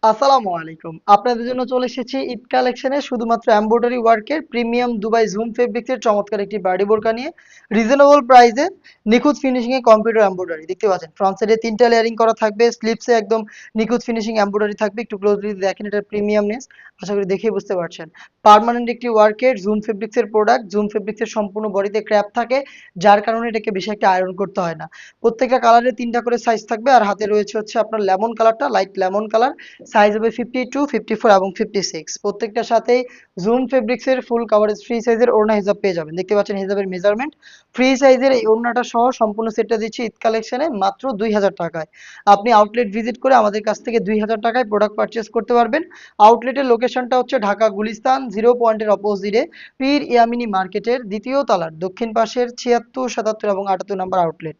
আসসালামু আলাইকুম। আপনাদের জন্য চলে এসেছি ঈদ কালেকশনে শুধুমাত্র এমব্রয়ডারি ওয়ার্কের প্রিমিয়াম দুবাই জুম ফেব্রিক্সের চমৎকার একটি বার্ডি বোরকা নিয়ে রিজনেবল প্রাইসে নিখুঁত ফিনিশিং এ কম্পিউটার এমব্রয়ডারি দেখতে পাচ্ছেন। ফ্রন্ট সাইডে ৩টা লেয়ারিং করা থাকবে, স্লিপসে একদম নিখুঁত ফিনিশিং এমব্রয়ডারি থাকবে। একটু ক্লোজলি দেখেন এটার প্রিমিয়ামনেস, আশা করি দেখেই বুঝতে পারছেন। পার্মানেন্ট একটি ওয়ার্কের জুম ফেব্রিক্সের প্রোডাক্ট, জুম ফেব্রিক্সের সম্পূর্ণ বডিতে ক্র্যাপ থাকে, যার কারণে এটাকে বেশি একটা আয়রন করতে হয় না। প্রত্যেকটা কালারে ৩টা করে সাইজ থাকবে, আর হাতে রয়েছে হচ্ছে আপনার লেমন কালারটা, লাইট লেমন কালার। সাইজ হবে 52, 54 এবং 56। প্রত্যেকটার সাথেই জুম ফেব্রিক্সের ফুল কাভারেজ ফ্রি সাইজের ওড়না হিজাব পেয়ে যাবেন। দেখতে পাচ্ছেন হিজাবের মেজারমেন্ট। ফ্রি সাইজের এই ওড়নাটা সহ সম্পূর্ণ সেটটা দিচ্ছি ঈদ কালেকশনে মাত্র ২০০০ টাকায়। আপনি আউটলেট ভিজিট করে আমাদের কাছ থেকে ২০০০ টাকায় প্রোডাক্ট পারচেস করতে পারবেন। আউটলেটের লোকেশনটা হচ্ছে ঢাকা গুলিস্তান 0 পয়েন্টের অপোজিটে পীর ইয়ামিনী মার্কেটের দ্বিতীয় তলার দক্ষিণ পাশের ৭৬, ৭৭ এবং ৭৮ নম্বর আউটলেট।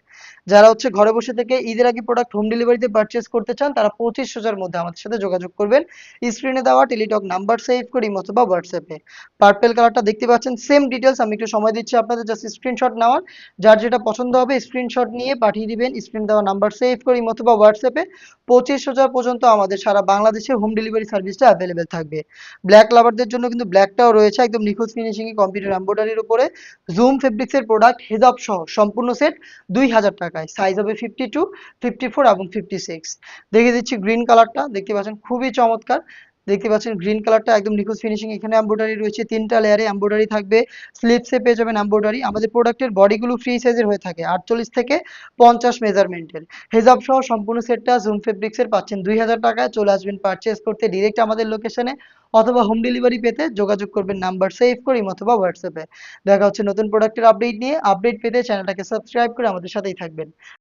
যারা হচ্ছে ঘরে বসে থেকে ঈদের আগে প্রোডাক্ট হোম ডেলিভারিতে পারচেস করতে চান, তারা ২৫০০০ মধ্যে আমাদের সাথে যোগাযোগ করবেন স্ক্রিনে দেওয়া টেলিটক নাম্বার সেভ করে ইমো অথবা হোয়াটসঅ্যাপে। পার্পেল কালারটা দেখতে পাচ্ছেন, সেম ডিটেলস আমি একটু সময় দিচ্ছি আপনাদের জাস্ট স্ক্রিনশট নেওয়ার। যার যেটা পছন্দ হবে স্ক্রিনশট নিয়ে পাঠিয়ে দিবেন স্ক্রিনে দেওয়া নাম্বার সেভ করে ইমো অথবা হোয়াটসঅ্যাপে। ২৫০০০ পর্যন্ত আমাদের সারা বাংলাদেশে হোম ডেলিভারি সার্ভিসটা অ্যাভেলেবেল থাকবে। ব্ল্যাক লাভারদের জন্য কিন্তু ব্ল্যাকটাও রয়েছে একদম নিখুঁত ফিনিশিং এ কম্পিউটার এমব্রয়ডারির উপরে জুম ফেব্রিক্সের প্রোডাক্ট হেজাব সহ সম্পূর্ণ সেট ২০০০ টাকায়। সাইজ হবে 52, 54 এবং 56। দেখিয়ে দিচ্ছি গ্রিন কালারটা, দেখতে পাচ্ছেন খুবই চমৎকার। দেখতে পাচ্ছেন গ্রিন কালারটা একদম নিখুঁত ফিনিশিং, এখানে এমব্রয়ডারি রয়েছে, ৩টা লেয়ারে এমব্রয়ডারি থাকবে। স্লিপসে পেয়ে যাবেন এমব্রয়ডারি। আমাদের প্রোডাক্টের বডিগুলো ফ্রি সাইজের হয়ে থাকে ৪৮ থেকে ৫০ মেজারমেন্টের। হেজাব সহ সম্পূর্ণ সেটটা জুম ফেব্রিক্সের পাচ্ছেন ২০০০ টাকায়। চলে আসবেন পারচেস করতে ডিরেক্ট আমাদের লোকেশনে, অথবা হোম ডেলিভারি পেতে যোগাযোগ করবেন নাম্বার সেভ করে অথবা হোয়াটসঅ্যাপে। দেখা হচ্ছে নতুন প্রোডাক্টের আপডেট নিয়ে। আপডেট পেতে চ্যানেলটাকে সাবস্ক্রাইব করে আমাদের সাথেই থাকবেন।